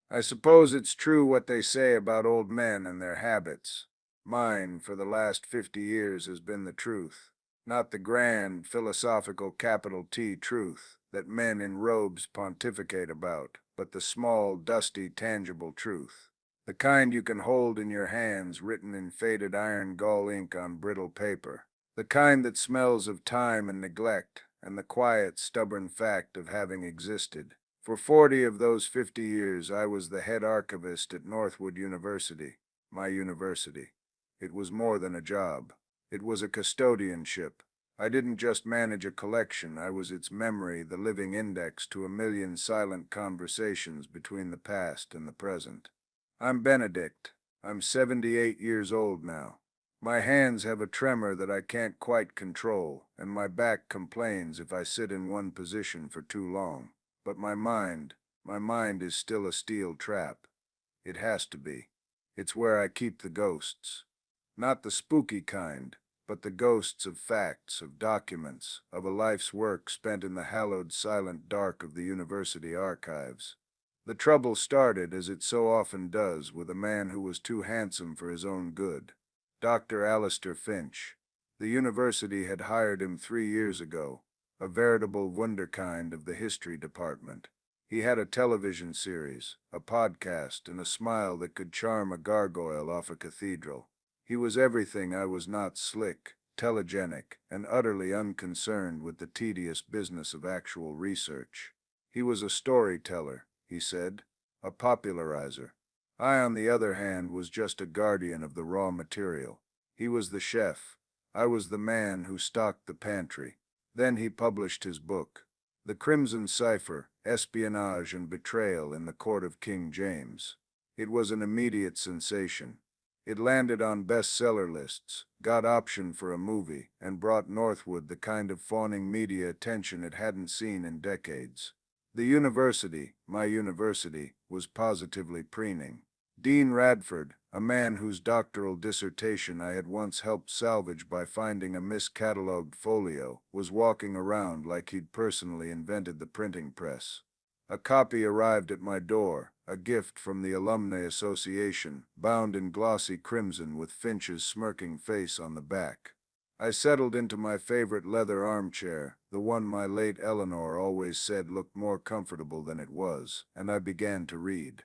I suppose it's true what they say about old men and their habits. Mine, for the last 50 years, has been the truth. Not the grand, philosophical capital T truth that men in robes pontificate about, but the small, dusty, tangible truth. The kind you can hold in your hands, written in faded iron gall ink on brittle paper. The kind that smells of time and neglect, and the quiet, stubborn fact of having existed. For 40 of those 50 years, I was the head archivist at Northwood University, my university. It was more than a job. It was a custodianship. I didn't just manage a collection, I was its memory, the living index to a million silent conversations between the past and the present. I'm Benedict. I'm 78 years old now. My hands have a tremor that I can't quite control, and my back complains if I sit in one position for too long. But my mind is still a steel trap. It has to be. It's where I keep the ghosts. Not the spooky kind, but the ghosts of facts, of documents, of a life's work spent in the hallowed silent dark of the university archives. The trouble started, as it so often does, with a man who was too handsome for his own good. Dr. Alistair Finch. The university had hired him 3 years ago, a veritable wunderkind of the history department. He had a television series, a podcast, and a smile that could charm a gargoyle off a cathedral. He was everything I was not: slick, telegenic, and utterly unconcerned with the tedious business of actual research. He was a storyteller, he said, a popularizer. I, on the other hand, was just a guardian of the raw material. He was the chef. I was the man who stocked the pantry. Then he published his book, The Crimson Cipher, Espionage and Betrayal in the Court of King James. It was an immediate sensation. It landed on bestseller lists, got optioned for a movie, and brought Northwood the kind of fawning media attention it hadn't seen in decades. The university, my university, was positively preening. Dean Radford, a man whose doctoral dissertation I had once helped salvage by finding a miscatalogued folio, was walking around like he'd personally invented the printing press. A copy arrived at my door, a gift from the Alumni Association, bound in glossy crimson with Finch's smirking face on the back. I settled into my favorite leather armchair, the one my late Eleanor always said looked more comfortable than it was, and I began to read.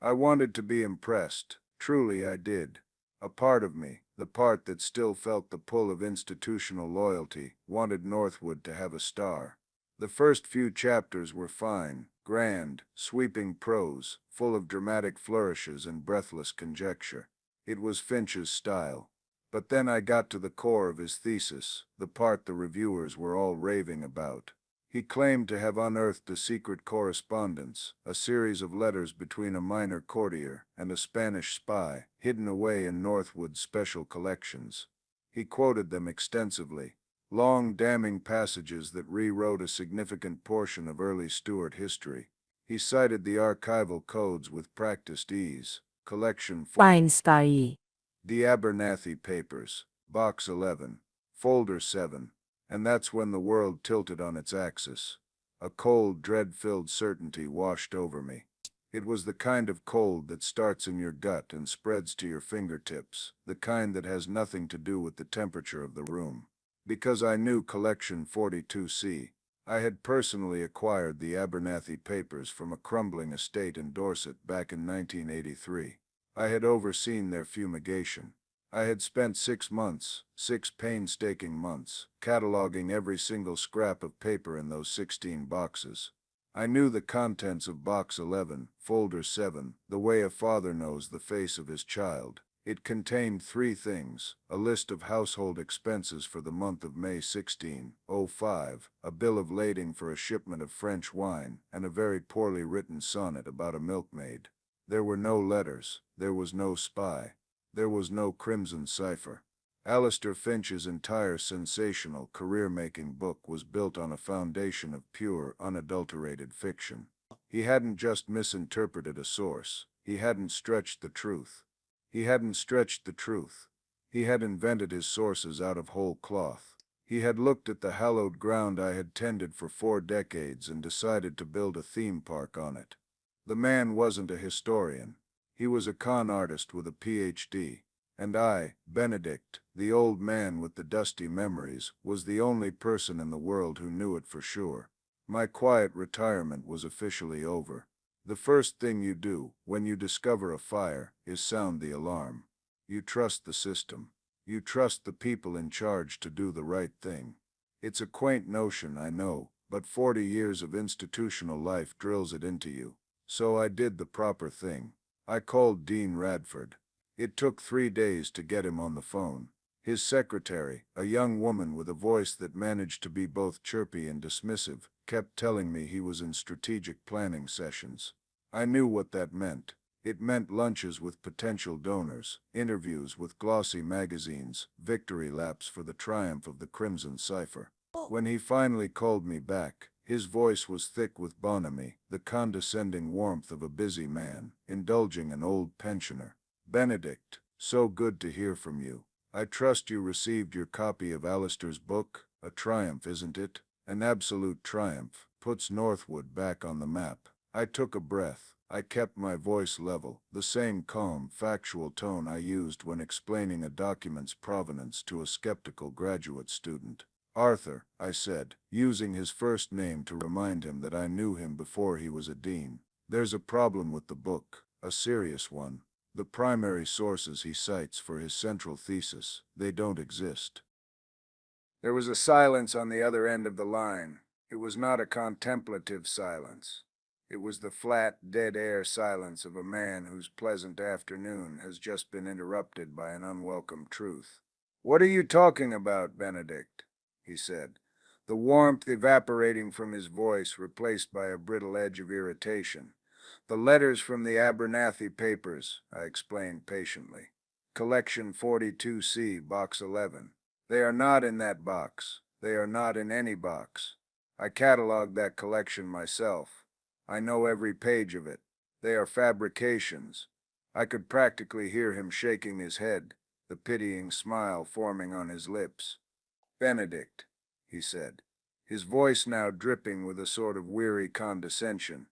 I wanted to be impressed. Truly I did. A part of me, the part that still felt the pull of institutional loyalty, wanted Northwood to have a star. The first few chapters were fine, grand, sweeping prose, full of dramatic flourishes and breathless conjecture. It was Finch's style. But then I got to the core of his thesis, the part the reviewers were all raving about. He claimed to have unearthed a secret correspondence, a series of letters between a minor courtier and a Spanish spy, hidden away in Northwood's special collections. He quoted them extensively, long, damning passages that rewrote a significant portion of early Stuart history. He cited the archival codes with practiced ease. Collection 4, Fine story. the Abernathy Papers, Box 11, Folder 7. And that's when the world tilted on its axis. A cold, dread-filled certainty washed over me. It was the kind of cold that starts in your gut and spreads to your fingertips, the kind that has nothing to do with the temperature of the room. Because I knew Collection 42C, I had personally acquired the Abernathy Papers from a crumbling estate in Dorset back in 1983. I had overseen their fumigation. I had spent 6 months, 6 painstaking months, cataloging every single scrap of paper in those 16 boxes. I knew the contents of Box 11, Folder 7, the way a father knows the face of his child. It contained 3 things: a list of household expenses for the month of May 1605, a bill of lading for a shipment of French wine, and a very poorly written sonnet about a milkmaid. There were no letters, there was no spy. There was no Crimson Cipher. Alistair Finch's entire sensational, career-making book was built on a foundation of pure, unadulterated fiction. He hadn't just misinterpreted a source. He hadn't stretched the truth. He had invented his sources out of whole cloth. He had looked at the hallowed ground I had tended for 4 decades and decided to build a theme park on it. The man wasn't a historian. He was a con artist with a PhD. And I, Benedict, the old man with the dusty memories, was the only person in the world who knew it for sure. My quiet retirement was officially over. The first thing you do, when you discover a fire, is sound the alarm. You trust the system. You trust the people in charge to do the right thing. It's a quaint notion, I know, but 40 years of institutional life drills it into you. So I did the proper thing. I called Dean Radford. It took 3 days to get him on the phone. His secretary, a young woman with a voice that managed to be both chirpy and dismissive, kept telling me he was in strategic planning sessions. I knew what that meant. It meant lunches with potential donors, interviews with glossy magazines, victory laps for the triumph of the Crimson Cipher. When he finally called me back, his voice was thick with bonhomie, the condescending warmth of a busy man, indulging an old pensioner. Benedict, so good to hear from you. I trust you received your copy of Alistair's book. A triumph, isn't it? An absolute triumph. Puts Northwood back on the map. I took a breath. I kept my voice level, the same calm, factual tone I used when explaining a document's provenance to a skeptical graduate student. Arthur, I said, using his first name to remind him that I knew him before he was a dean. There's a problem with the book, a serious one. The primary sources he cites for his central thesis, they don't exist. There was a silence on the other end of the line. It was not a contemplative silence. It was the flat, dead air silence of a man whose pleasant afternoon has just been interrupted by an unwelcome truth. "What are you talking about, Benedict?" he said, the warmth evaporating from his voice replaced by a brittle edge of irritation. "The letters from the Abernathy papers," I explained patiently. "Collection 42C, Box 11. They are not in that box. They are not in any box. I cataloged that collection myself. I know every page of it. They are fabrications." I could practically hear him shaking his head, the pitying smile forming on his lips. "Benedict," he said, his voice now dripping with a sort of weary condescension.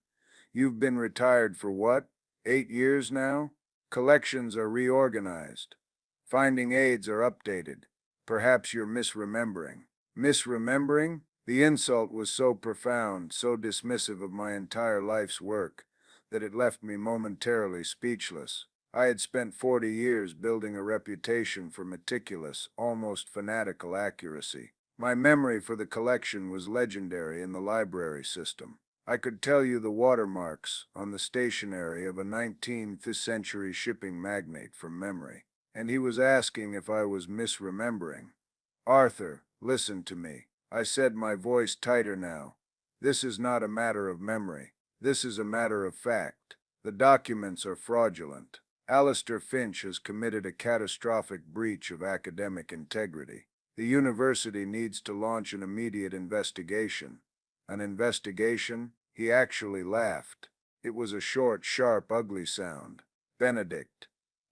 "You've been retired for what? 8 years now? Collections are reorganized. Finding aids are updated. Perhaps you're misremembering." Misremembering? The insult was so profound, so dismissive of my entire life's work, that it left me momentarily speechless. I had spent 40 years building a reputation for meticulous, almost fanatical accuracy. My memory for the collection was legendary in the library system. I could tell you the watermarks on the stationery of a 19th century shipping magnate from memory. And he was asking if I was misremembering. "Arthur, listen to me," I said, my voice tighter now. "This is not a matter of memory. This is a matter of fact. The documents are fraudulent. Alistair Finch has committed a catastrophic breach of academic integrity. The university needs to launch an immediate investigation." "An investigation?" He actually laughed. It was a short, sharp, ugly sound. "Benedict,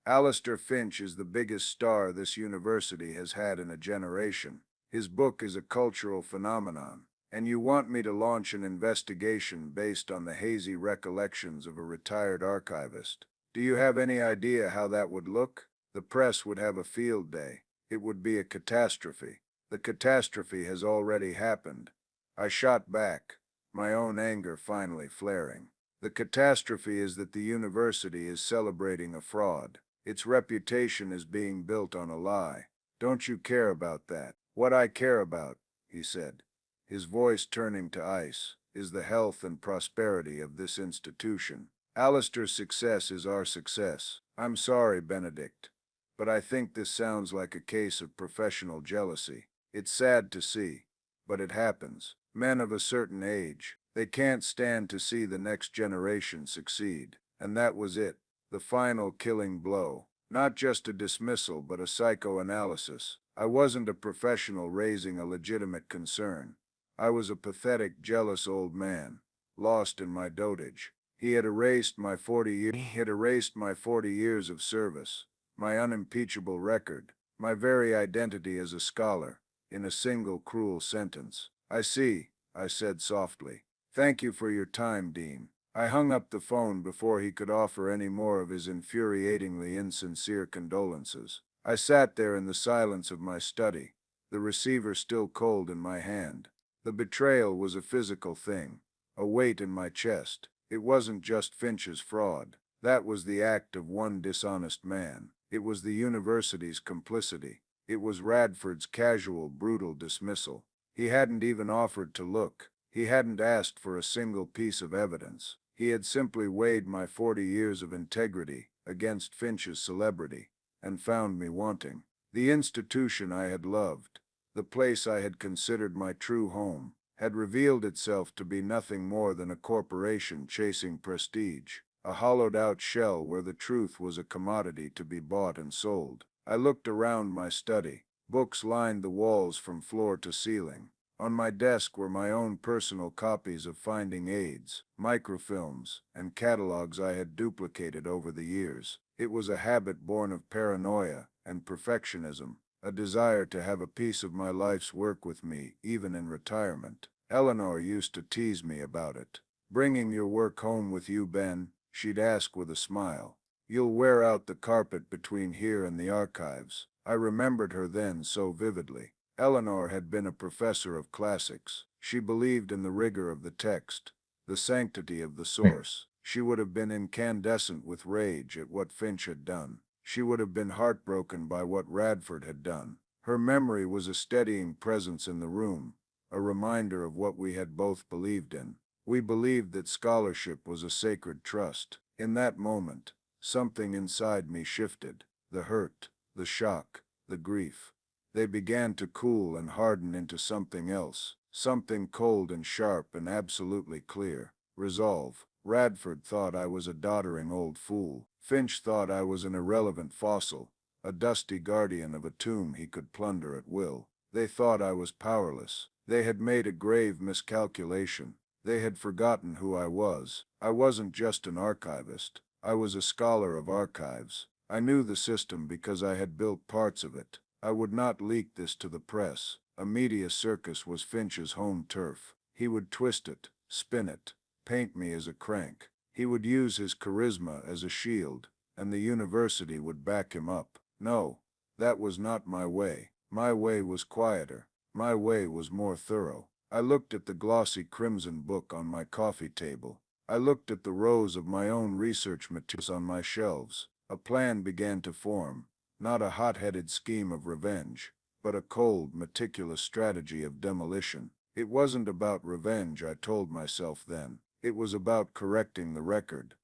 Alistair Finch is the biggest star this university has had in a generation. His book is a cultural phenomenon, and you want me to launch an investigation based on the hazy recollections of a retired archivist. Do you have any idea how that would look? The press would have a field day. It would be a catastrophe. The catastrophe has already happened." I shot back, my own anger finally flaring. "The catastrophe is that the university is celebrating a fraud. Its reputation is being built on a lie. Don't you care about that?" "What I care about," he said, his voice turning to ice, "is the health and prosperity of this institution. Alistair's success is our success. I'm sorry, Benedict, but I think this sounds like a case of professional jealousy. It's sad to see, but it happens. Men of a certain age, they can't stand to see the next generation succeed." And that was it, the final killing blow. Not just a dismissal, but a psychoanalysis. I wasn't a professional raising a legitimate concern. I was a pathetic, jealous old man, lost in my dotage. He had erased my 40 years of service, my unimpeachable record, my very identity as a scholar, in a single cruel sentence. "I see," I said softly. "Thank you for your time, Dean. I hung up the phone before he could offer any more of his infuriatingly insincere condolences. I sat there in the silence of my study, the receiver still cold in my hand. The betrayal was a physical thing, a weight in my chest. It wasn't just Finch's fraud. That was the act of one dishonest man. It was the university's complicity. It was Radford's casual, brutal dismissal. He hadn't even offered to look. He hadn't asked for a single piece of evidence. He had simply weighed my 40 years of integrity against Finch's celebrity, and found me wanting. The institution I had loved, the place I had considered my true home, had revealed itself to be nothing more than a corporation chasing prestige, a hollowed-out shell where the truth was a commodity to be bought and sold. I looked around my study. Books lined the walls from floor to ceiling. On my desk were my own personal copies of Finding Aids, microfilms, and catalogs I had duplicated over the years. It was a habit born of paranoia and perfectionism, a desire to have a piece of my life's work with me, even in retirement. Eleanor used to tease me about it. "Bringing your work home with you, Ben?" she'd ask with a smile. "You'll wear out the carpet between here and the archives." I remembered her then so vividly. Eleanor had been a professor of classics. She believed in the rigor of the text, the sanctity of the source. She would have been incandescent with rage at what Finch had done. She would have been heartbroken by what Radford had done. Her memory was a steadying presence in the room, a reminder of what we had both believed in. We believed that scholarship was a sacred trust. In that moment, something inside me shifted. The hurt, the shock, the grief. They began to cool and harden into something else, something cold and sharp and absolutely clear. Resolve. Radford thought I was a doddering old fool. Finch thought I was an irrelevant fossil, a dusty guardian of a tomb he could plunder at will. They thought I was powerless. They had made a grave miscalculation. They had forgotten who I was. I wasn't just an archivist. I was a scholar of archives. I knew the system because I had built parts of it. I would not leak this to the press. A media circus was Finch's home turf. He would twist it, spin it, paint me as a crank. He would use his charisma as a shield, and the university would back him up. No, that was not my way. My way was quieter. My way was more thorough. I looked at the glossy crimson book on my coffee table. I looked at the rows of my own research materials on my shelves. A plan began to form. Not a hot-headed scheme of revenge, but a cold, meticulous strategy of demolition. It wasn't about revenge, I told myself then. It was about correcting the record.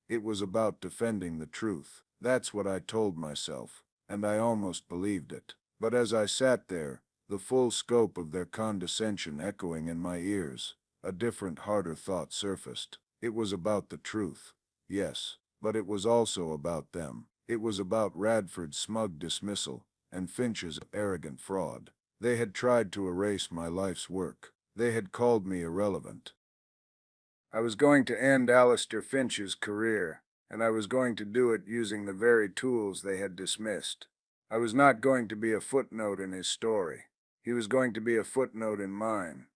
It was about defending the truth. That's what I told myself, and I almost believed it. But as I sat there, the full scope of their condescension echoing in my ears, a different, harder thought surfaced. It was about the truth, yes, but it was also about them. It was about Radford's smug dismissal and Finch's arrogant fraud. They had tried to erase my life's work. They had called me irrelevant. I was going to end Alistair Finch's career, and I was going to do it using the very tools they had dismissed. I was not going to be a footnote in his story. He was going to be a footnote in mine.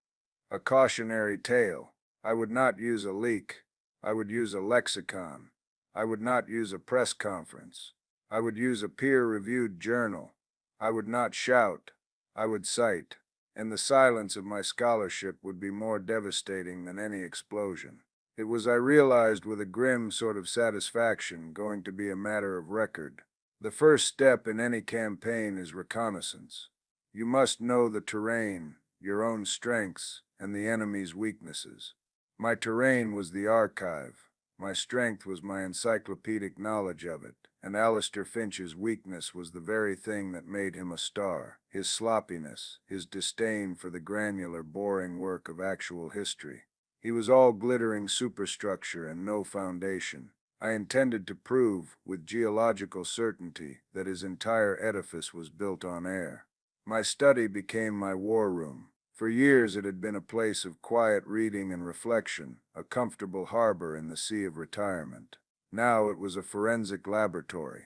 A cautionary tale. I would not use a leak. I would use a lexicon. I would not use a press conference. I would use a peer-reviewed journal. I would not shout. I would cite. And the silence of my scholarship would be more devastating than any explosion. It was, I realized with a grim sort of satisfaction, going to be a matter of record. The first step in any campaign is reconnaissance. You must know the terrain, your own strengths, and the enemy's weaknesses. My terrain was the archive. My strength was my encyclopedic knowledge of it, and Alistair Finch's weakness was the very thing that made him a star. His sloppiness, his disdain for the granular, boring work of actual history. He was all glittering superstructure and no foundation. I intended to prove, with geological certainty, that his entire edifice was built on air. My study became my war room. For years it had been a place of quiet reading and reflection, a comfortable harbor in the sea of retirement. Now it was a forensic laboratory.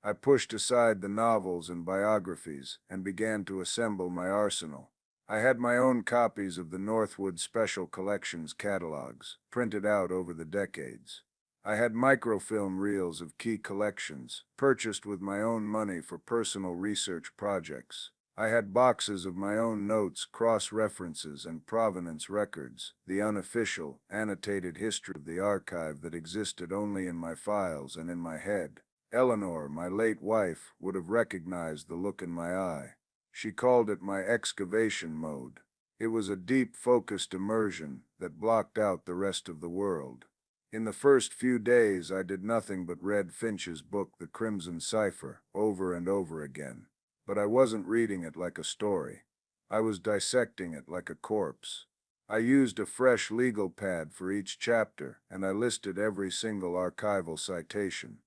I pushed aside the novels and biographies and began to assemble my arsenal. I had my own copies of the Northwood Special Collections catalogs, printed out over the decades. I had microfilm reels of key collections, purchased with my own money for personal research projects. I had boxes of my own notes, cross-references, and provenance records, the unofficial, annotated history of the archive that existed only in my files and in my head. Eleanor, my late wife, would have recognized the look in my eye. She called it my excavation mode. It was a deep, focused immersion that blocked out the rest of the world. In the first few days, I did nothing but read Finch's book, The Crimson Cipher, over and over again. But I wasn't reading it like a story. I was dissecting it like a corpse. I used a fresh legal pad for each chapter, and I listed every single archival citation.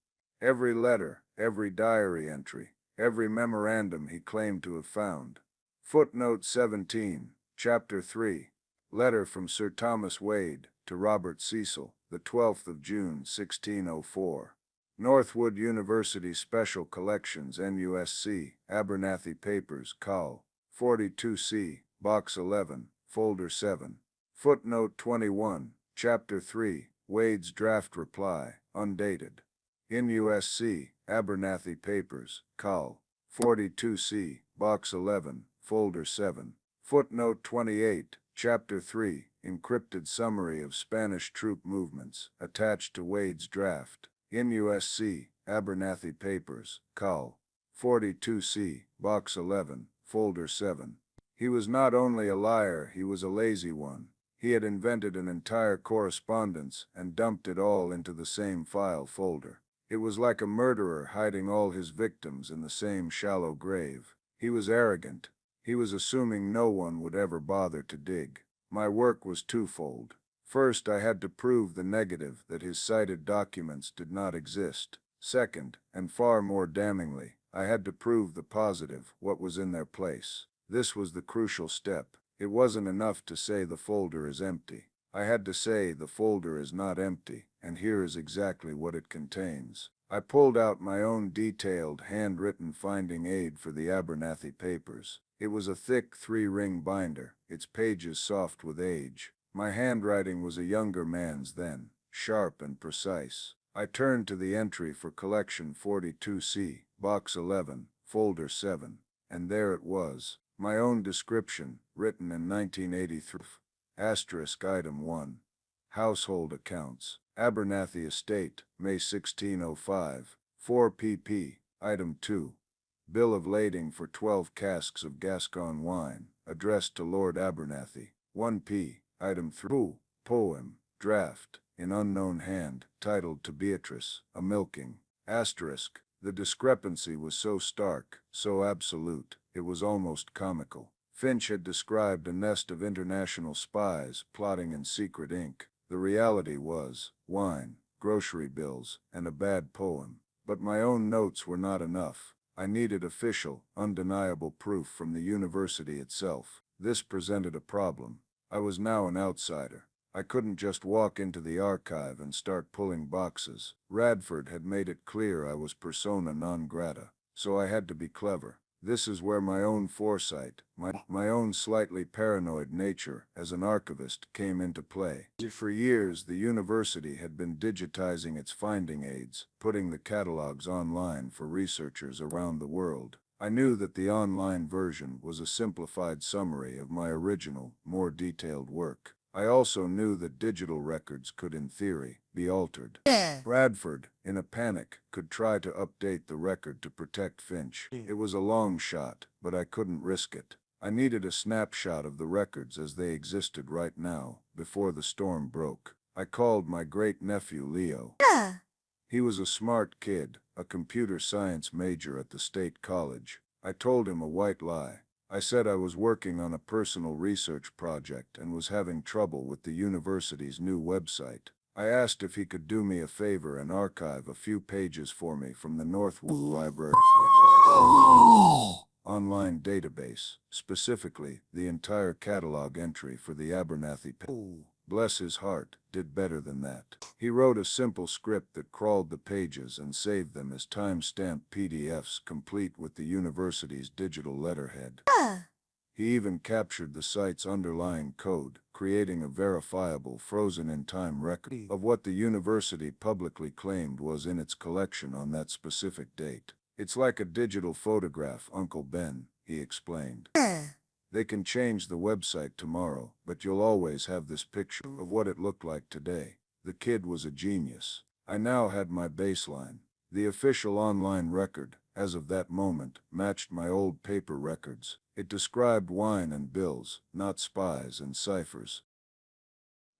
Every letter, every diary entry, every memorandum he claimed to have found. Footnote 17, Chapter 3. Letter from Sir Thomas Wade to Robert Cecil, the 12th of June, 1604. Northwood University Special Collections, NUSC, Abernathy Papers, Col. 42C, Box 11, Folder 7. Footnote 21, Chapter 3, Wade's Draft Reply, undated. NUSC, Abernathy Papers, Col. 42C, Box 11, Folder 7. Footnote 28, Chapter 3, Encrypted Summary of Spanish Troop Movements, attached to Wade's draft. NUSC, Abernathy Papers, Col. 42C, Box 11, Folder 7. He was not only a liar, he was a lazy one. He had invented an entire correspondence and dumped it all into the same file folder. It was like a murderer hiding all his victims in the same shallow grave. He was arrogant. He was assuming no one would ever bother to dig. My work was twofold. First, I had to prove the negative, that his cited documents did not exist. Second, and far more damningly, I had to prove the positive, what was in their place. This was the crucial step. It wasn't enough to say the folder is empty. I had to say the folder is not empty, and here is exactly what it contains. I pulled out my own detailed, handwritten finding aid for the Abernathy Papers. It was a thick 3-ring binder, its pages soft with age. My handwriting was a younger man's then, sharp and precise. I turned to the entry for Collection 42C, Box 11, Folder 7, and there it was, my own description, written in 1983. Asterisk Item 1. Household Accounts. Abernathy Estate, May 1605. 4 pp. Item 2. Bill of lading for 12 casks of Gascon wine, addressed to Lord Abernathy. 1 p. Item 3. Poem, draft, in unknown hand, titled To Beatrice, a milking. Asterisk. The discrepancy was so stark, so absolute, it was almost comical. Finch had described a nest of international spies plotting in secret ink. The reality was wine, grocery bills, and a bad poem. But my own notes were not enough. I needed official, undeniable proof from the university itself. This presented a problem. I was now an outsider. I couldn't just walk into the archive and start pulling boxes. Radford had made it clear I was persona non grata, so I had to be clever. This is where my own foresight, my own slightly paranoid nature as an archivist came into play. For years, the university had been digitizing its finding aids, putting the catalogs online for researchers around the world. I knew that the online version was a simplified summary of my original, more detailed work. I also knew that digital records could, in theory, be altered. Bradford, in a panic, could try to update the record to protect Finch. It was a long shot, but I couldn't risk it. I needed a snapshot of the records as they existed right now, before the storm broke. I called my great-nephew Leo. He was a smart kid, a computer science major at the state college. I told him a white lie. I said I was working on a personal research project and was having trouble with the university's new website. I asked if he could do me a favor and archive a few pages for me from the Northwood Library online database, specifically the entire catalog entry for the Abernathy. Bless his heart, did better than that. He wrote a simple script that crawled the pages and saved them as time-stamped PDFs complete with the university's digital letterhead. He even captured the site's underlying code, creating a verifiable frozen-in-time record of what the university publicly claimed was in its collection on that specific date. It's like a digital photograph, Uncle Ben, he explained. They can change the website tomorrow, but you'll always have this picture of what it looked like today. The kid was a genius. I now had my baseline. The official online record, as of that moment, matched my old paper records. It described wine and bills, not spies and ciphers.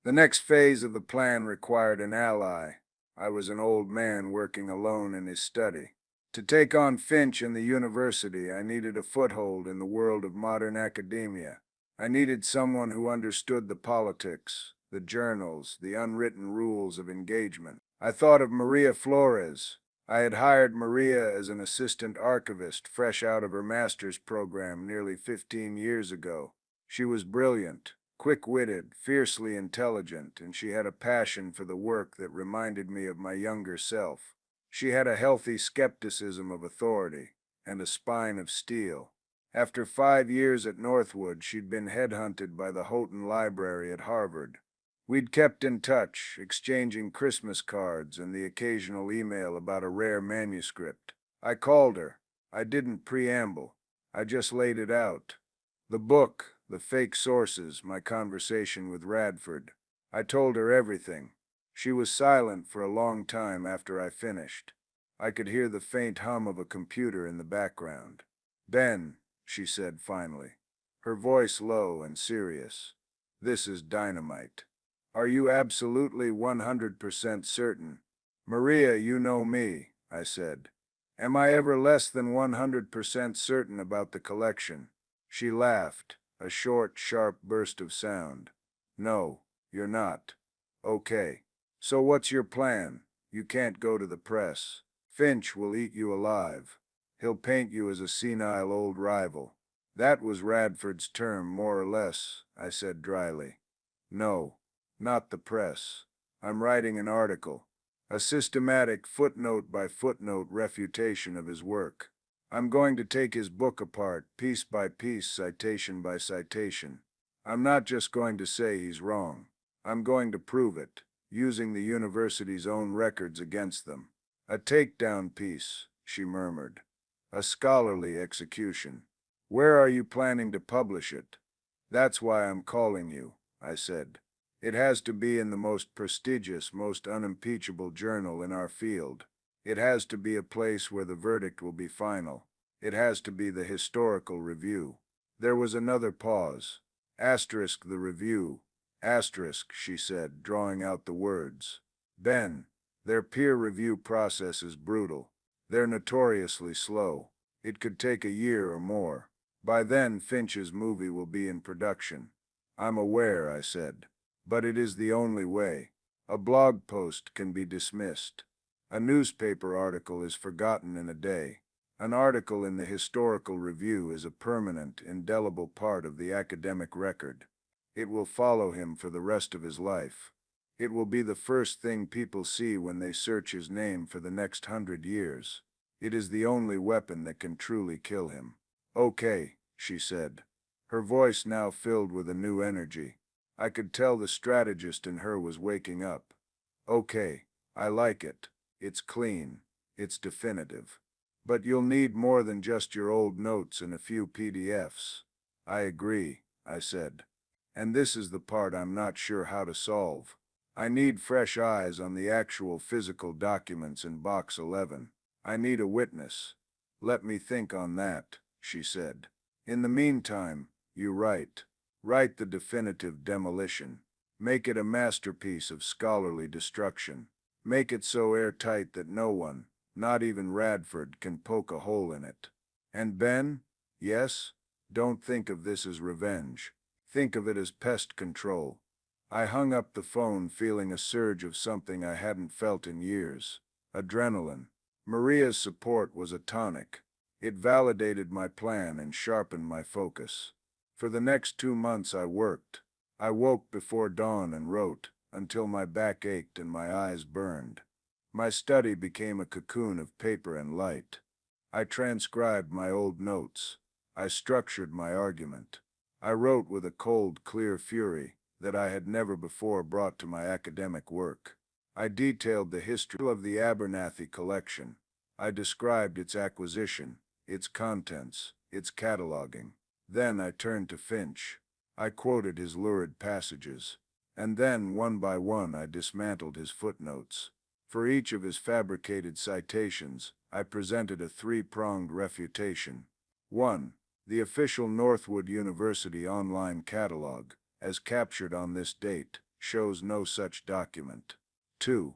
The next phase of the plan required an ally. I was an old man working alone in his study. To take on Finch and the university, I needed a foothold in the world of modern academia. I needed someone who understood the politics, the journals, the unwritten rules of engagement. I thought of Maria Flores. I had hired Maria as an assistant archivist fresh out of her master's program nearly 15 years ago. She was brilliant, quick-witted, fiercely intelligent, and she had a passion for the work that reminded me of my younger self. She had a healthy skepticism of authority and a spine of steel. After 5 years at Northwood, she'd been headhunted by the Houghton Library at Harvard. We'd kept in touch, exchanging Christmas cards and the occasional email about a rare manuscript. I called her. I didn't preamble. I just laid it out. The book, the fake sources, my conversation with Radford. I told her everything. She was silent for a long time after I finished. I could hear the faint hum of a computer in the background. "Ben," she said finally, her voice low and serious. "This is dynamite. Are you absolutely 100% certain?" "Maria, you know me," I said. "Am I ever less than 100% certain about the collection?" She laughed, a short, sharp burst of sound. "No, you're not." "Okay. So what's your plan? You can't go to the press. Finch will eat you alive. He'll paint you as a senile old rival." "That was Radford's term, more or less," I said dryly. "No, not the press. I'm writing an article, a systematic footnote-by-footnote refutation of his work. I'm going to take his book apart, piece by piece, citation by citation. I'm not just going to say he's wrong. I'm going to prove it, using the university's own records against them." "A takedown piece," she murmured. "A scholarly execution. Where are you planning to publish it?" "That's why I'm calling you," I said. "It has to be in the most prestigious, most unimpeachable journal in our field. It has to be a place where the verdict will be final. It has to be the Historical Review." There was another pause. "Asterisk the review. Asterisk," she said, drawing out the words. "Ben, their peer review process is brutal. They're notoriously slow. It could take a year or more. By then, Finch's movie will be in production." "I'm aware," I said. "But it is the only way. A blog post can be dismissed. A newspaper article is forgotten in a day. An article in the Historical Review is a permanent, indelible part of the academic record. It will follow him for the rest of his life. It will be the first thing people see when they search his name for the next 100 years. It is the only weapon that can truly kill him." "Okay," she said, her voice now filled with a new energy. I could tell the strategist in her was waking up. "Okay, I like it. It's clean. It's definitive. But you'll need more than just your old notes and a few PDFs." "I agree," I said. "And this is the part I'm not sure how to solve. I need fresh eyes on the actual physical documents in Box 11. I need a witness." "Let me think on that," she said. "In the meantime, you write. Write the definitive demolition. Make it a masterpiece of scholarly destruction. Make it so airtight that no one, not even Radford, can poke a hole in it. And Ben, yes, don't think of this as revenge. Think of it as pest control." I hung up the phone feeling a surge of something I hadn't felt in years. Adrenaline. Maria's support was a tonic. It validated my plan and sharpened my focus. For the next 2 months I worked. I woke before dawn and wrote, until my back ached and my eyes burned. My study became a cocoon of paper and light. I transcribed my old notes. I structured my argument. I wrote with a cold, clear fury that I had never before brought to my academic work. I detailed the history of the Abernathy collection. I described its acquisition, its contents, its cataloging. Then I turned to Finch. I quoted his lurid passages. And then, one by one, I dismantled his footnotes. For each of his fabricated citations, I presented a three-pronged refutation. 1. The official Northwood University online catalog, as captured on this date, shows no such document. 2.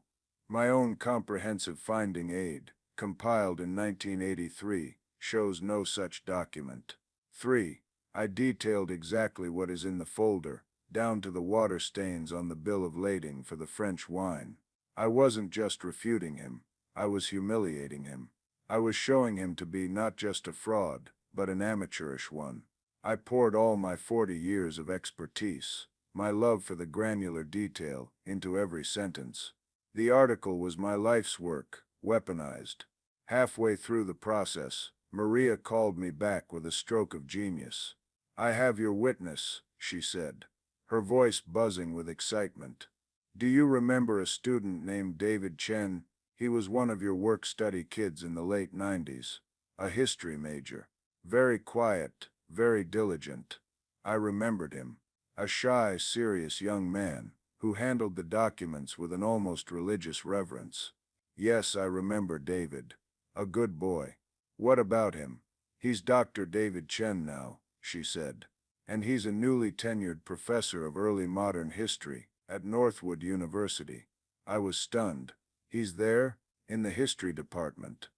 My own comprehensive finding aid, compiled in 1983, shows no such document. 3. I detailed exactly what is in the folder, down to the water stains on the bill of lading for the French wine. I wasn't just refuting him, I was humiliating him. I was showing him to be not just a fraud, but an amateurish one. I poured all my 40 years of expertise, my love for the granular detail, into every sentence. The article was my life's work, weaponized. Halfway through the process, Maria called me back with a stroke of genius. "I have your witness," she said, her voice buzzing with excitement. "Do you remember a student named David Chen? He was one of your work-study kids in the late 90s. A history major. Very quiet, very diligent. I remembered him. A shy, serious young man, who handled the documents with an almost religious reverence. Yes, I remember David. A good boy. What about him? He's Dr. David Chen now," she said. "And he's a newly tenured professor of early modern history at Northwood University." I was stunned. "He's there? In the history department?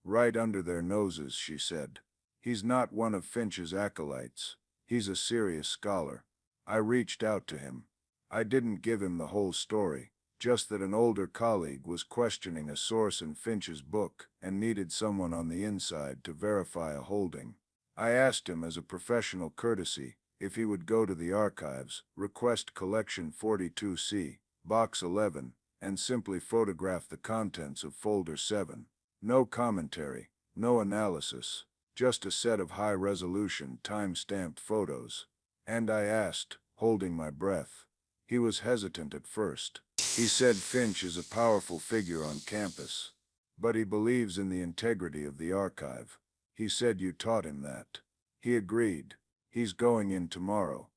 Right under their noses," she said. "He's not one of Finch's acolytes. He's a serious scholar." I reached out to him. I didn't give him the whole story, just that an older colleague was questioning a source in Finch's book and needed someone on the inside to verify a holding. I asked him as a professional courtesy if he would go to the archives, request collection 42C, box 11, and simply photograph the contents of folder 7. No commentary, no analysis, just a set of high-resolution, time-stamped photos. And I asked, holding my breath. He was hesitant at first. He said Finch is a powerful figure on campus, but he believes in the integrity of the archive. He said you taught him that. He agreed. He's going in tomorrow.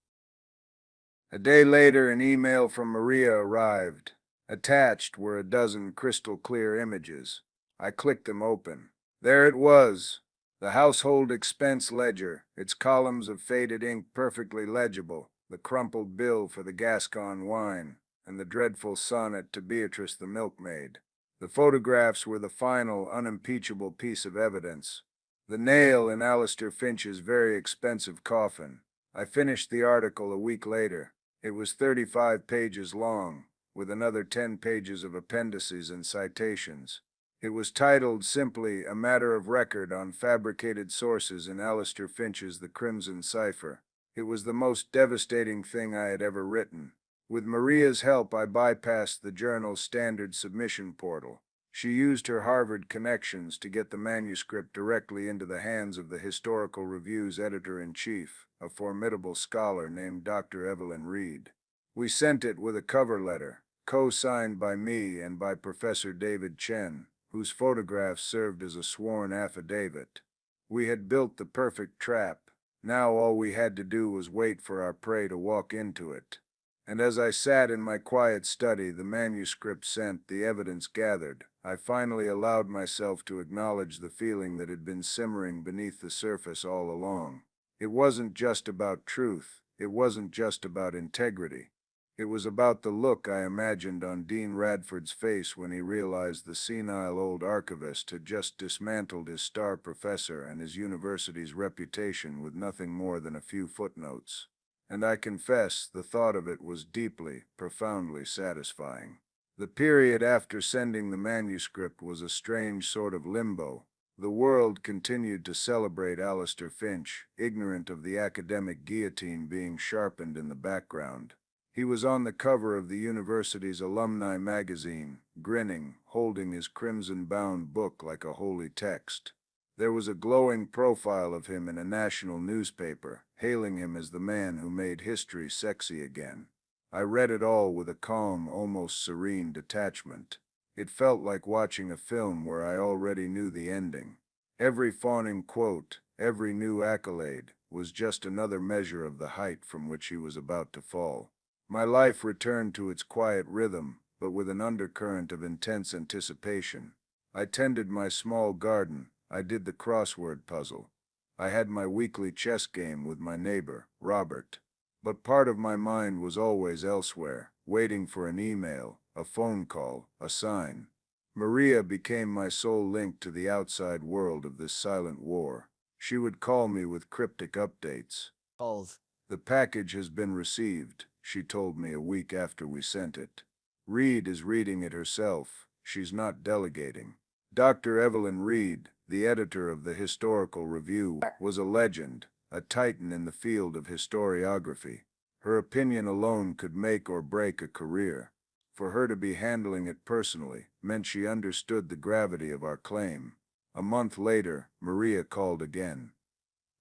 A day later, an email from Maria arrived. Attached were a dozen crystal-clear images. I clicked them open. There it was. The household expense ledger, its columns of faded ink perfectly legible, the crumpled bill for the Gascon wine, and the dreadful sonnet to Beatrice the milkmaid. The photographs were the final, unimpeachable piece of evidence. The nail in Alistair Finch's very expensive coffin. I finished the article a week later. It was 35 pages long, with another 10 pages of appendices and citations. It was titled simply "A Matter of Record on Fabricated Sources in Alistair Finch's The Crimson Cipher." It was the most devastating thing I had ever written. With Maria's help, I bypassed the journal's standard submission portal. She used her Harvard connections to get the manuscript directly into the hands of the Historical Review's editor-in-chief, a formidable scholar named Dr. Evelyn Reed. We sent it with a cover letter, co-signed by me and by Professor David Chen, whose photographs served as a sworn affidavit. We had built the perfect trap. Now all we had to do was wait for our prey to walk into it. And as I sat in my quiet study, the manuscript sent, the evidence gathered, I finally allowed myself to acknowledge the feeling that had been simmering beneath the surface all along. It wasn't just about truth. It wasn't just about integrity. It was about the look I imagined on Dean Radford's face when he realized the senile old archivist had just dismantled his star professor and his university's reputation with nothing more than a few footnotes. And I confess, the thought of it was deeply, profoundly satisfying. The period after sending the manuscript was a strange sort of limbo. The world continued to celebrate Alistair Finch, ignorant of the academic guillotine being sharpened in the background. He was on the cover of the university's alumni magazine, grinning, holding his crimson-bound book like a holy text. There was a glowing profile of him in a national newspaper, hailing him as the man who made history sexy again. I read it all with a calm, almost serene detachment. It felt like watching a film where I already knew the ending. Every fawning quote, every new accolade, was just another measure of the height from which he was about to fall. My life returned to its quiet rhythm, but with an undercurrent of intense anticipation. I tended my small garden, I did the crossword puzzle. I had my weekly chess game with my neighbor, Robert. But part of my mind was always elsewhere, waiting for an email, a phone call, a sign. Maria became my sole link to the outside world of this silent war. She would call me with cryptic updates. Calls. The package has been received, she told me a week after we sent it. Reed is reading it herself. She's not delegating. Dr. Evelyn Reed, the editor of the Historical Review, was a legend, a titan in the field of historiography. Her opinion alone could make or break a career. For her to be handling it personally meant she understood the gravity of our claim. A month later, Maria called again.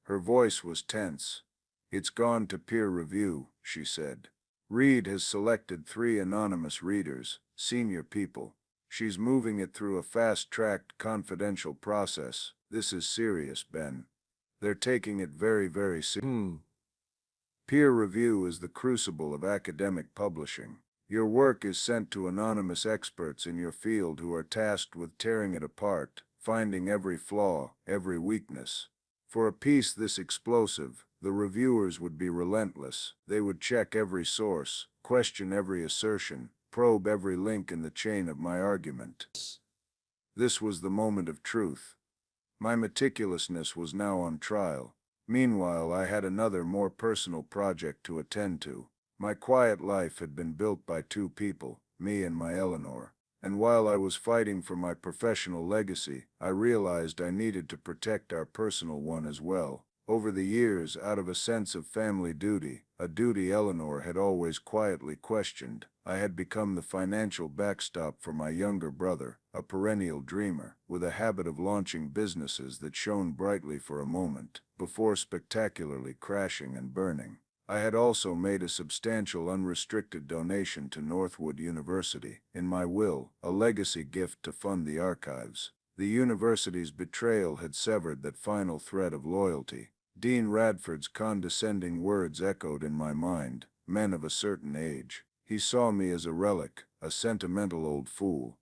Her voice was tense. "It's gone to peer review," she said. "Reed has selected 3 anonymous readers, senior people. She's moving it through a fast-tracked confidential process. This is serious, Ben. They're taking it very, very seriously. Peer review is the crucible of academic publishing. Your work is sent to anonymous experts in your field who are tasked with tearing it apart, finding every flaw, every weakness. For a piece this explosive, the reviewers would be relentless. They would check every source, question every assertion, probe every link in the chain of my argument. This was the moment of truth. My meticulousness was now on trial. Meanwhile, I had another, more personal project to attend to. My quiet life had been built by 2 people, me and my Eleanor. And while I was fighting for my professional legacy, I realized I needed to protect our personal one as well. Over the years, out of a sense of family duty, a duty Eleanor had always quietly questioned, I had become the financial backstop for my younger brother, a perennial dreamer, with a habit of launching businesses that shone brightly for a moment, before spectacularly crashing and burning. I had also made a substantial unrestricted donation to Northwood University, in my will, a legacy gift to fund the archives. The university's betrayal had severed that final thread of loyalty. Dean Radford's condescending words echoed in my mind, "Men of a certain age." He saw me as a relic, a sentimental old fool.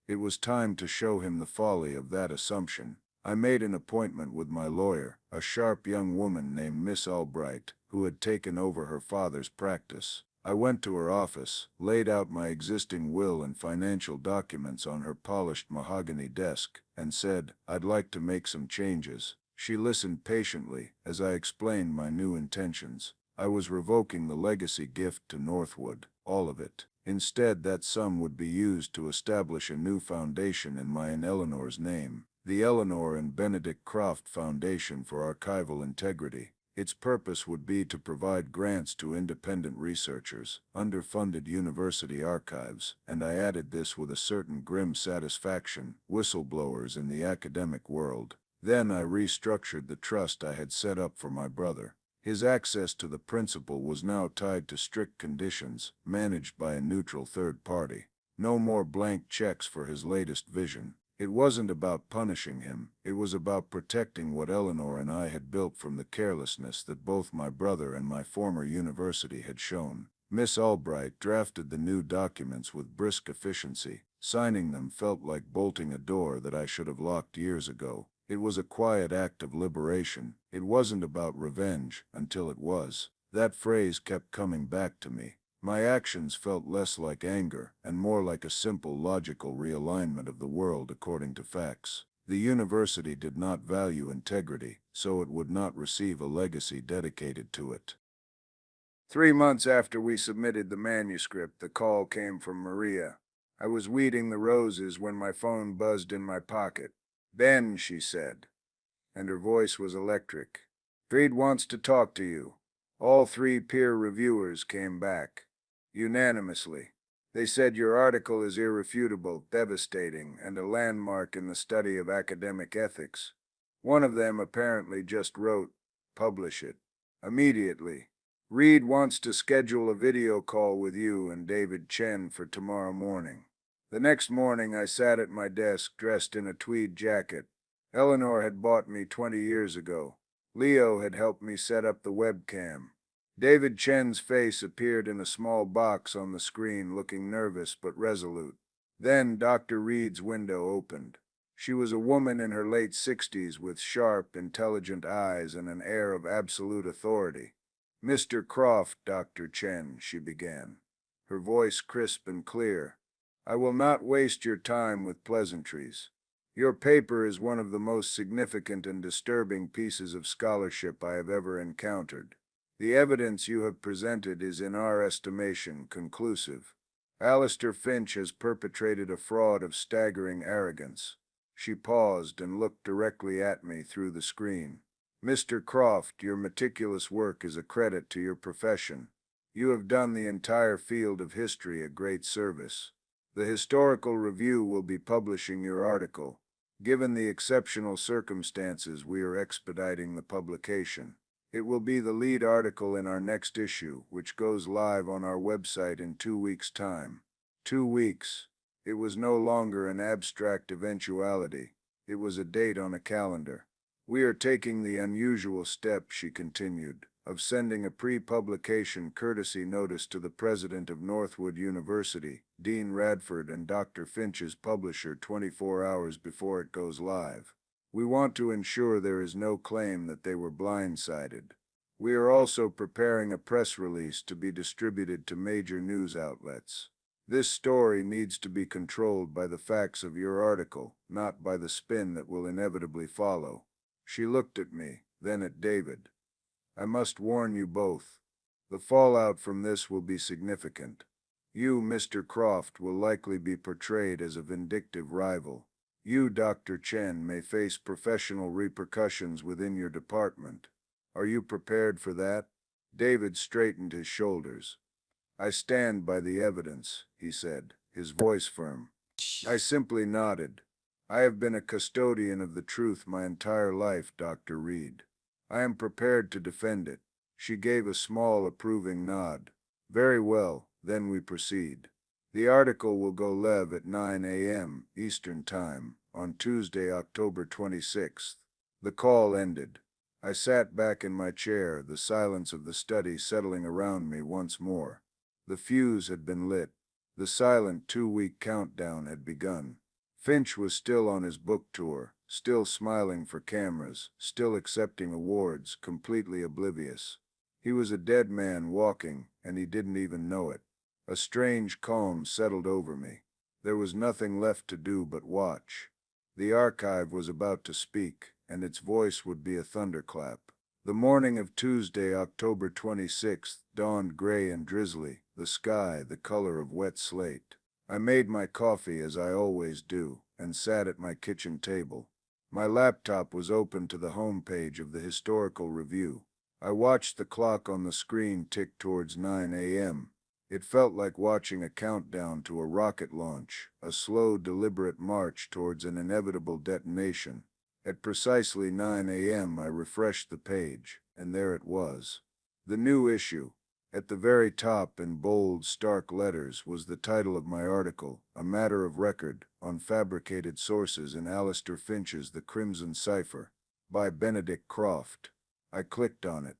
It was time to show him the folly of that assumption. I made an appointment with my lawyer, a sharp young woman named Miss Albright, who had taken over her father's practice. I went to her office, laid out my existing will and financial documents on her polished mahogany desk, and said, "I'd like to make some changes." She listened patiently as I explained my new intentions. I was revoking the legacy gift to Northwood, all of it. Instead, that sum would be used to establish a new foundation in my and Eleanor's name, the Eleanor and Benedict Croft Foundation for Archival Integrity. Its purpose would be to provide grants to independent researchers, underfunded university archives, and I added this with a certain grim satisfaction, whistleblowers in the academic world. Then I restructured the trust I had set up for my brother. His access to the principal was now tied to strict conditions, managed by a neutral third party. No more blank checks for his latest vision. It wasn't about punishing him, it was about protecting what Eleanor and I had built from the carelessness that both my brother and my former university had shown. Miss Albright drafted the new documents with brisk efficiency. Signing them felt like bolting a door that I should have locked years ago. It was a quiet act of liberation. It wasn't about revenge, until it was. That phrase kept coming back to me. My actions felt less like anger, and more like a simple logical realignment of the world according to facts. The university did not value integrity, so it would not receive a legacy dedicated to it. 3 months after we submitted the manuscript, the call came from Maria. I was weeding the roses when my phone buzzed in my pocket. "Ben," she said, and her voice was electric. "Reed wants to talk to you." All 3 peer reviewers came back. Unanimously. They said your article is irrefutable, devastating, and a landmark in the study of academic ethics. One of them apparently just wrote, "Publish it." Immediately. Reed wants to schedule a video call with you and David Chen for tomorrow morning. The next morning I sat at my desk dressed in a tweed jacket. Eleanor had bought me 20 years ago. Leo had helped me set up the webcam. David Chen's face appeared in a small box on the screen, looking nervous but resolute. Then Dr. Reed's window opened. She was a woman in her late 60s with sharp, intelligent eyes and an air of absolute authority. "Mr. Croft, Dr. Chen," she began, her voice crisp and clear, "I will not waste your time with pleasantries. Your paper is one of the most significant and disturbing pieces of scholarship I have ever encountered. The evidence you have presented is, in our estimation, conclusive. Alistair Finch has perpetrated a fraud of staggering arrogance." She paused and looked directly at me through the screen. "Mr. Croft, your meticulous work is a credit to your profession. You have done the entire field of history a great service. The Historical Review will be publishing your article. Given the exceptional circumstances, we are expediting the publication. It will be the lead article in our next issue, which goes live on our website in 2 weeks' time." 2 weeks. It was no longer an abstract eventuality. It was a date on a calendar. "We are taking the unusual step," she continued, "of sending a pre-publication courtesy notice to the president of Northwood University, Dean Radford, and Dr. Finch's publisher 24 hours before it goes live. We want to ensure there is no claim that they were blindsided. We are also preparing a press release to be distributed to major news outlets. This story needs to be controlled by the facts of your article, not by the spin that will inevitably follow." She looked at me, then at David. "I must warn you both. The fallout from this will be significant. You, Mr. Croft, will likely be portrayed as a vindictive rival. You, Dr. Chen, may face professional repercussions within your department. Are you prepared for that?" David straightened his shoulders. "I stand by the evidence," he said, his voice firm. I simply nodded. "I have been a custodian of the truth my entire life, Dr. Reed. I am prepared to defend it." She gave a small, approving nod. "Very well, then we proceed. The article will go live at 9 a.m. Eastern Time on Tuesday, October 26th. The call ended. I sat back in my chair, the silence of the study settling around me once more. The fuse had been lit. The silent 2-week countdown had begun. Finch was still on his book tour, still smiling for cameras, still accepting awards, completely oblivious. He was a dead man walking, and he didn't even know it. A strange calm settled over me. There was nothing left to do but watch. The archive was about to speak, and its voice would be a thunderclap. The morning of Tuesday, October 26th, dawned gray and drizzly, the sky the color of wet slate. I made my coffee as I always do, and sat at my kitchen table. My laptop was open to the home page of the Historical Review. I watched the clock on the screen tick towards 9 a.m. It felt like watching a countdown to a rocket launch, a slow, deliberate march towards an inevitable detonation. At precisely 9 a.m. I refreshed the page, and there it was. The new issue. At the very top, in bold, stark letters, was the title of my article, "A Matter of Record on Fabricated Sources in Alistair Finch's The Crimson Cipher," by Benedict Croft. I clicked on it.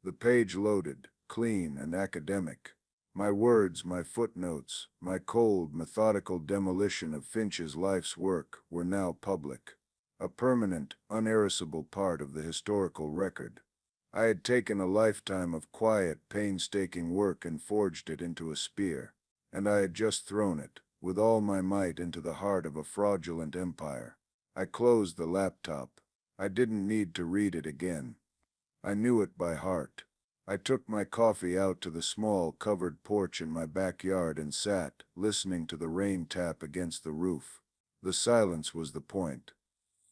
The page loaded, clean and academic. My words, my footnotes, my cold, methodical demolition of Finch's life's work were now public. A permanent, unerasable part of the historical record. I had taken a lifetime of quiet, painstaking work and forged it into a spear, and I had just thrown it, with all my might, into the heart of a fraudulent empire. I closed the laptop. I didn't need to read it again. I knew it by heart. I took my coffee out to the small, covered porch in my backyard and sat, listening to the rain tap against the roof. The silence was the point.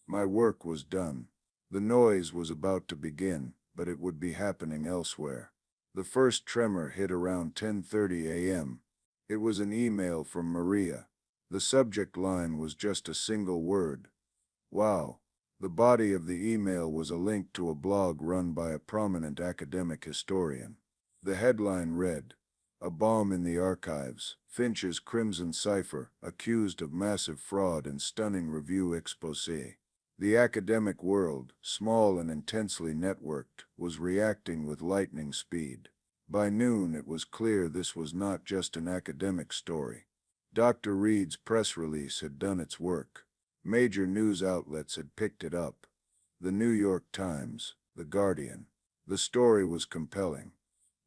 My work was done. The noise was about to begin, but it would be happening elsewhere. The first tremor hit around 10:30 a.m. It was an email from Maria. The subject line was just a single word. "Wow." The body of the email was a link to a blog run by a prominent academic historian. The headline read, "A Bomb in the Archives, Finch's Crimson Cipher, Accused of Massive Fraud and Stunning Review Exposé." The academic world, small and intensely networked, was reacting with lightning speed. By noon it was clear this was not just an academic story. Dr. Reed's press release had done its work. Major news outlets had picked it up. The New York Times, The Guardian. The story was compelling.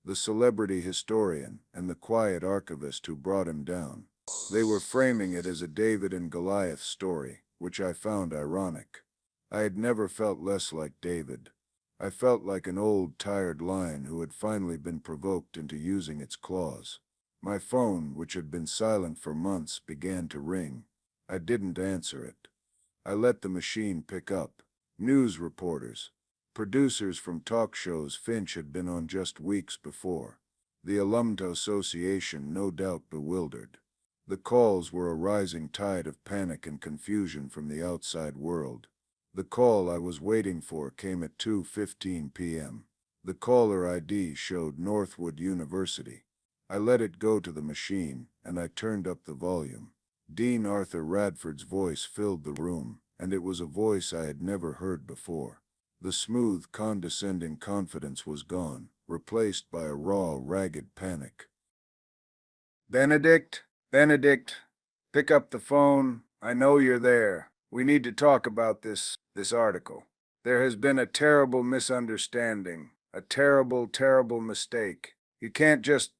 The celebrity historian and the quiet archivist who brought him down. They were framing it as a David and Goliath story, which I found ironic. I had never felt less like David. I felt like an old, tired lion who had finally been provoked into using its claws. My phone, which had been silent for months, began to ring. I didn't answer it. I let the machine pick up. News reporters. Producers from talk shows Finch had been on just weeks before. The Alumni Association no doubt bewildered. The calls were a rising tide of panic and confusion from the outside world. The call I was waiting for came at 2:15 p.m. The caller ID showed Northwood University. I let it go to the machine, and I turned up the volume. Dean Arthur Radford's voice filled the room, and it was a voice I had never heard before. The smooth, condescending confidence was gone, replaced by a raw, ragged panic. "Benedict? Benedict? Pick up the phone. I know you're there. We need to talk about this article. There has been a terrible misunderstanding, a terrible, terrible mistake. You can't just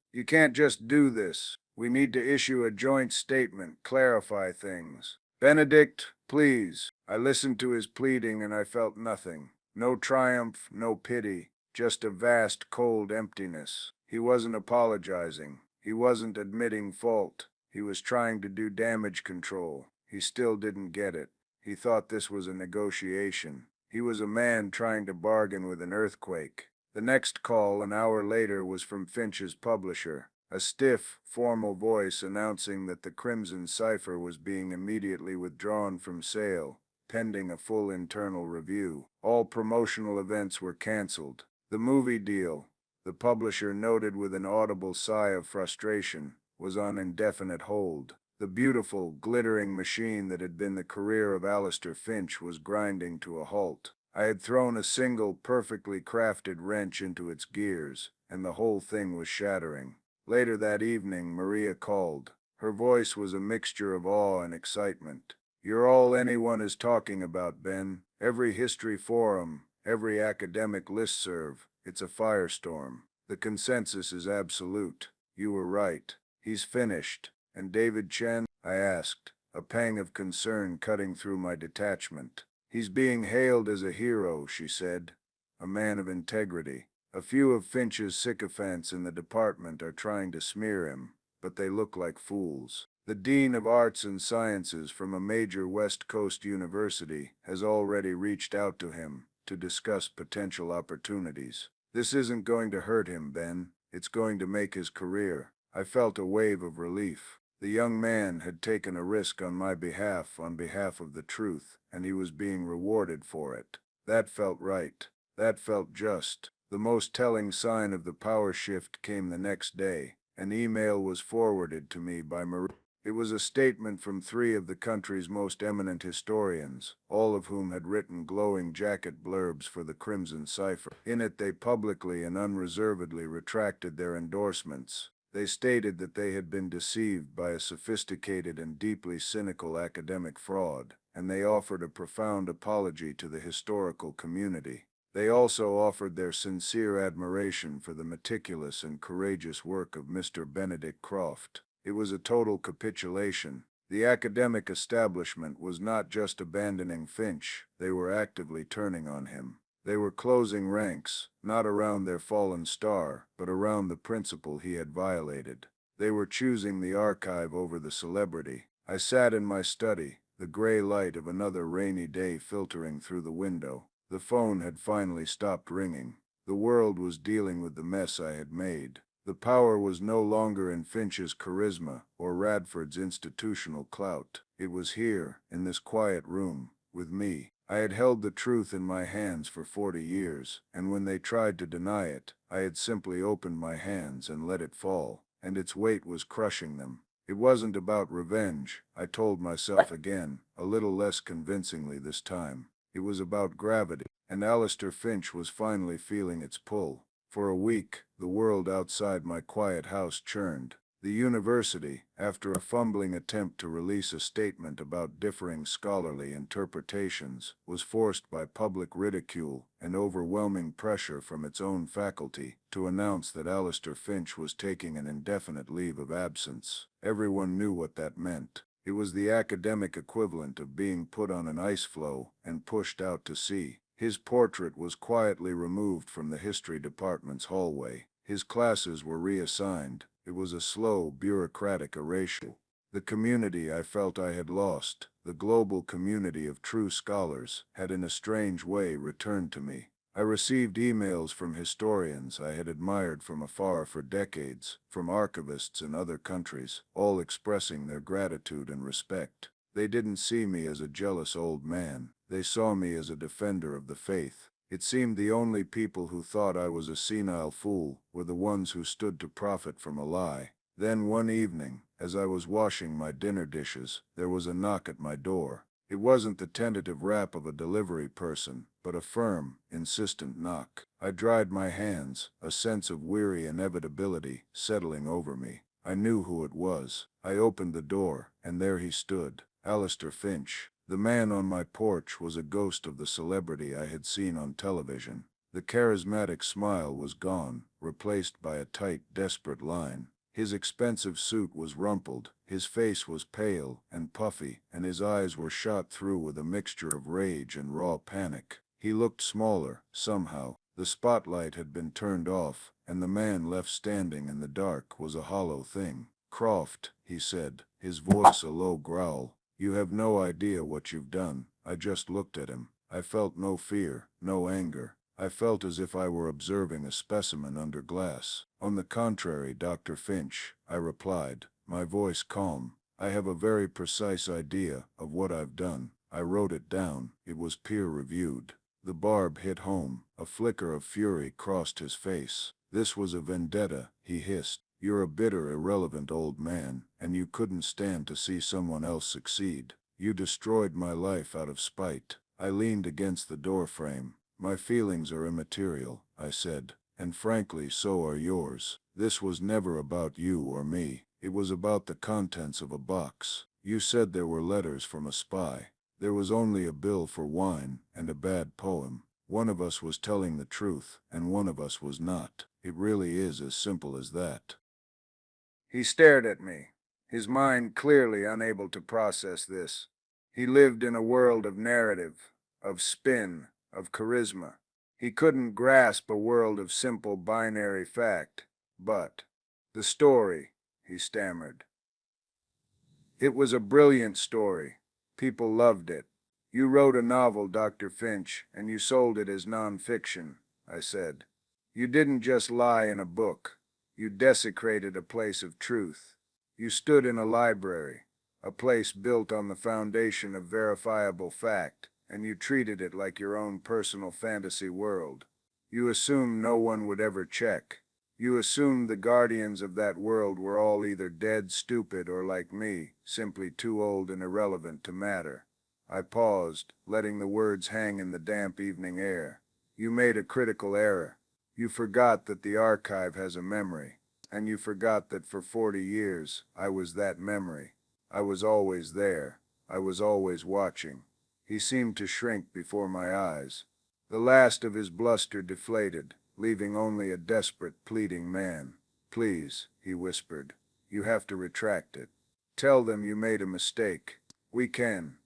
do this. We need to issue a joint statement, clarify things. Benedict, please." I listened to his pleading and I felt nothing. No triumph, no pity, just a vast, cold emptiness. He wasn't apologizing. He wasn't admitting fault. He was trying to do damage control. He still didn't get it. He thought this was a negotiation. He was a man trying to bargain with an earthquake. The next call, an hour later, was from Finch's publisher. A stiff, formal voice announcing that the Crimson Cipher was being immediately withdrawn from sale, pending a full internal review. All promotional events were canceled. The movie deal, the publisher noted with an audible sigh of frustration, was on indefinite hold. The beautiful, glittering machine that had been the career of Alistair Finch was grinding to a halt. I had thrown a single, perfectly crafted wrench into its gears, and the whole thing was shattering. Later that evening, Maria called. Her voice was a mixture of awe and excitement. "You're all anyone is talking about, Ben. Every history forum, every academic listserv. It's a firestorm. The consensus is absolute. You were right. He's finished." "And David Chen?" I asked, a pang of concern cutting through my detachment. "He's being hailed as a hero," she said. "A man of integrity. A few of Finch's sycophants in the department are trying to smear him, but they look like fools. The Dean of Arts and Sciences from a major West Coast university has already reached out to him to discuss potential opportunities. This isn't going to hurt him, Ben. It's going to make his career." I felt a wave of relief. The young man had taken a risk on my behalf, on behalf of the truth, and he was being rewarded for it. That felt right. That felt just. The most telling sign of the power shift came the next day. An email was forwarded to me by Maria. It was a statement from 3 of the country's most eminent historians, all of whom had written glowing jacket blurbs for the Crimson Cipher. In it they publicly and unreservedly retracted their endorsements. They stated that they had been deceived by a sophisticated and deeply cynical academic fraud, and they offered a profound apology to the historical community. They also offered their sincere admiration for the meticulous and courageous work of Mr. Benedict Croft. It was a total capitulation. The academic establishment was not just abandoning Finch, they were actively turning on him. They were closing ranks, not around their fallen star, but around the principle he had violated. They were choosing the archive over the celebrity. I sat in my study, the gray light of another rainy day filtering through the window. The phone had finally stopped ringing. The world was dealing with the mess I had made. The power was no longer in Finch's charisma or Radford's institutional clout. It was here, in this quiet room, with me. I had held the truth in my hands for 40 years, and when they tried to deny it, I had simply opened my hands and let it fall, and its weight was crushing them. It wasn't about revenge, I told myself again, a little less convincingly this time. It was about gravity, and Alistair Finch was finally feeling its pull. For a week, the world outside my quiet house churned. The university, after a fumbling attempt to release a statement about differing scholarly interpretations, was forced by public ridicule and overwhelming pressure from its own faculty to announce that Alistair Finch was taking an indefinite leave of absence. Everyone knew what that meant. It was the academic equivalent of being put on an ice floe and pushed out to sea. His portrait was quietly removed from the history department's hallway. His classes were reassigned. It was a slow, bureaucratic erasure. The community I felt I had lost, the global community of true scholars, had in a strange way returned to me. I received emails from historians I had admired from afar for decades, from archivists in other countries, all expressing their gratitude and respect. They didn't see me as a jealous old man. They saw me as a defender of the faith. It seemed the only people who thought I was a senile fool were the ones who stood to profit from a lie. Then one evening, as I was washing my dinner dishes, there was a knock at my door. It wasn't the tentative rap of a delivery person, but a firm, insistent knock. I dried my hands, a sense of weary inevitability settling over me. I knew who it was. I opened the door, and there he stood, Alistair Finch. The man on my porch was a ghost of the celebrity I had seen on television. The charismatic smile was gone, replaced by a tight, desperate line. His expensive suit was rumpled, his face was pale and puffy, and his eyes were shot through with a mixture of rage and raw panic. He looked smaller, somehow. The spotlight had been turned off, and the man left standing in the dark was a hollow thing. "Croft," he said, his voice a low growl. "You have no idea what you've done." I just looked at him. I felt no fear, no anger. I felt as if I were observing a specimen under glass. "On the contrary, Dr. Finch," I replied, my voice calm. "I have a very precise idea of what I've done. I wrote it down. It was peer-reviewed." The barb hit home. A flicker of fury crossed his face. "This was a vendetta," he hissed. "You're a bitter, irrelevant old man, and you couldn't stand to see someone else succeed. You destroyed my life out of spite." I leaned against the doorframe. "My feelings are immaterial," I said, "and frankly so are yours. This was never about you or me. It was about the contents of a box. You said there were letters from a spy. There was only a bill for wine and a bad poem. One of us was telling the truth, and one of us was not. It really is as simple as that." He stared at me, his mind clearly unable to process this. He lived in a world of narrative, of spin, of charisma. He couldn't grasp a world of simple binary fact. "But the story," he stammered. "It was a brilliant story. People loved it. You wrote a novel, Dr. Finch, and you sold it as nonfiction," I said. "You didn't just lie in a book. You desecrated a place of truth. You stood in a library, a place built on the foundation of verifiable fact, and you treated it like your own personal fantasy world. You assumed no one would ever check. You assumed the guardians of that world were all either dead, stupid, or like me, simply too old and irrelevant to matter." I paused, letting the words hang in the damp evening air. "You made a critical error. You forgot that the archive has a memory, and you forgot that for 40 years I was that memory. I was always there. I was always watching." He seemed to shrink before my eyes. The last of his bluster deflated, leaving only a desperate, pleading man. "Please," he whispered, "you have to retract it. Tell them you made a mistake. We can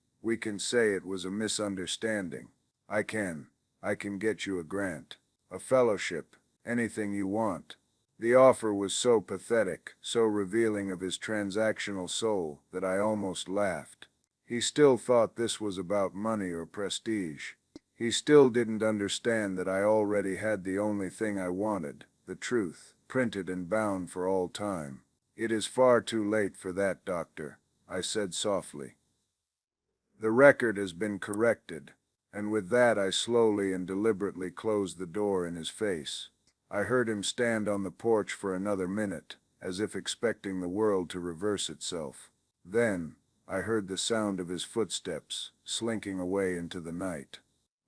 say it was a misunderstanding. I can get you a grant, a fellowship, anything you want." The offer was so pathetic, so revealing of his transactional soul, that I almost laughed. He still thought this was about money or prestige. He still didn't understand that I already had the only thing I wanted, the truth, printed and bound for all time. "It is far too late for that, Doctor," I said softly. "The record has been corrected, And with that I slowly and deliberately closed the door in his face. I heard him stand on the porch for another minute, as if expecting the world to reverse itself. Then, I heard the sound of his footsteps, slinking away into the night.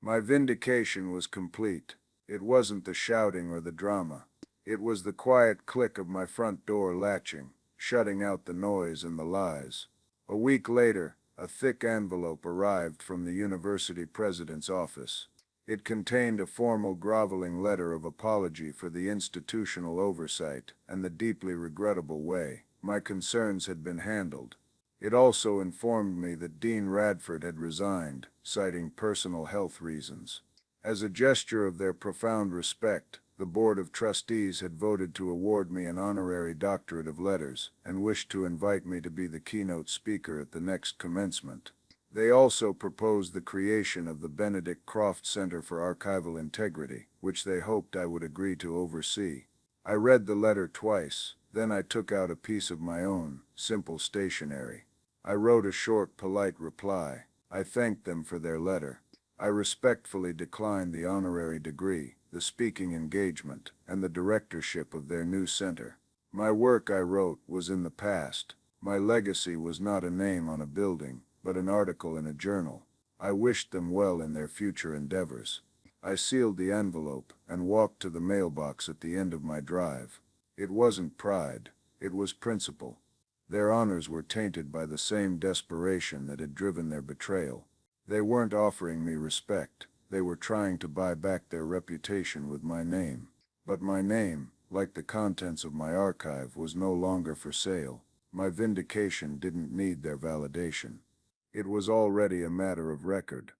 My vindication was complete. It wasn't the shouting or the drama. It was the quiet click of my front door latching, shutting out the noise and the lies. A week later, a thick envelope arrived from the university president's office. It contained a formal groveling letter of apology for the institutional oversight and the deeply regrettable way my concerns had been handled. It also informed me that Dean Radford had resigned, citing personal health reasons. As a gesture of their profound respect, the Board of Trustees had voted to award me an honorary doctorate of letters and wished to invite me to be the keynote speaker at the next commencement. They also proposed the creation of the Benedict Croft Center for Archival Integrity, which they hoped I would agree to oversee. I read the letter twice, then I took out a piece of my own, simple stationery. I wrote a short, polite reply. I thanked them for their letter. I respectfully declined the honorary degree, the speaking engagement, and the directorship of their new center. My work, I wrote, was in the past. My legacy was not a name on a building, but an article in a journal. I wished them well in their future endeavors. I sealed the envelope and walked to the mailbox at the end of my drive. It wasn't pride, it was principle. Their honors were tainted by the same desperation that had driven their betrayal. They weren't offering me respect, they were trying to buy back their reputation with my name. But my name, like the contents of my archive, was no longer for sale. My vindication didn't need their validation. It was already a matter of record.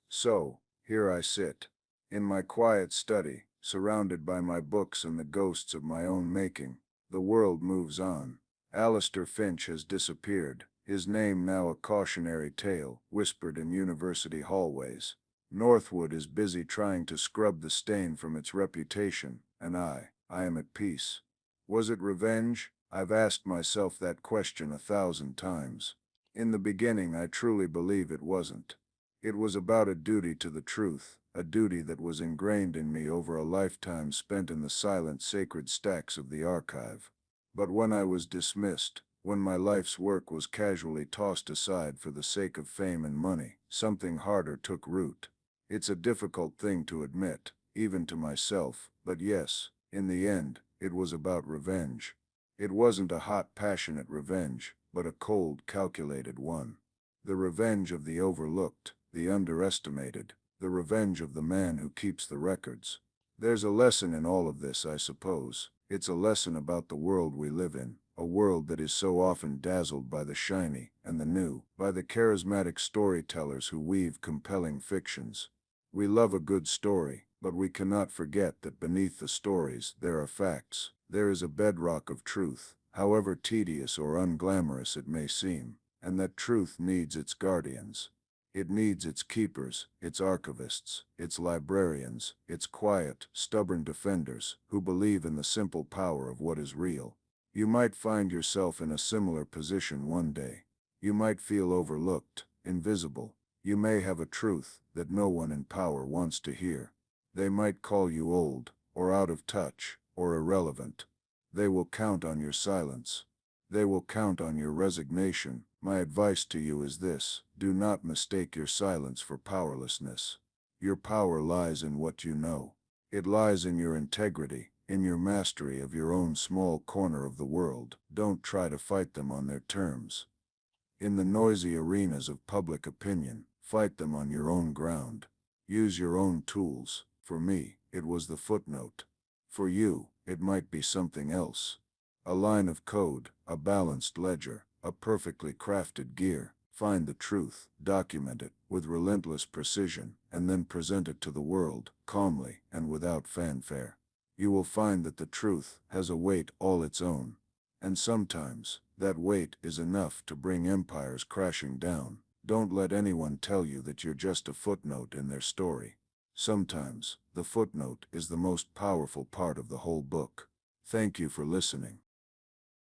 So, here I sit, in my quiet study, surrounded by my books and the ghosts of my own making. The world moves on. Alistair Finch has disappeared, his name now a cautionary tale whispered in university hallways. Northwood is busy trying to scrub the stain from its reputation, and I am at peace. Was it revenge? I've asked myself that question 1,000 times. In the beginning, I truly believe it wasn't. It was about a duty to the truth, a duty that was ingrained in me over a lifetime spent in the silent, sacred stacks of the archive. But when I was dismissed, when my life's work was casually tossed aside for the sake of fame and money, something harder took root. It's a difficult thing to admit, even to myself, but yes, in the end, it was about revenge. It wasn't a hot, passionate revenge, but a cold, calculated one. The revenge of the overlooked, the underestimated, the revenge of the man who keeps the records. There's a lesson in all of this, I suppose. It's a lesson about the world we live in, a world that is so often dazzled by the shiny and the new, by the charismatic storytellers who weave compelling fictions. We love a good story, but we cannot forget that beneath the stories there are facts. There is a bedrock of truth, however tedious or unglamorous it may seem, and that truth needs its guardians. It needs its keepers, its archivists, its librarians, its quiet, stubborn defenders who believe in the simple power of what is real. You might find yourself in a similar position one day. You might feel overlooked, invisible. You may have a truth that no one in power wants to hear. They might call you old, or out of touch, or irrelevant. They will count on your silence. They will count on your resignation. My advice to you is this: do not mistake your silence for powerlessness. Your power lies in what you know. It lies in your integrity, in your mastery of your own small corner of the world. Don't try to fight them on their terms. In the noisy arenas of public opinion, fight them on your own ground. Use your own tools. For me, it was the footnote. For you, it might be something else. A line of code, a balanced ledger, a perfectly crafted gear. Find the truth, document it with relentless precision, and then present it to the world, calmly and without fanfare. You will find that the truth has a weight all its own. And sometimes, that weight is enough to bring empires crashing down. Don't let anyone tell you that you're just a footnote in their story. Sometimes, the footnote is the most powerful part of the whole book. Thank you for listening.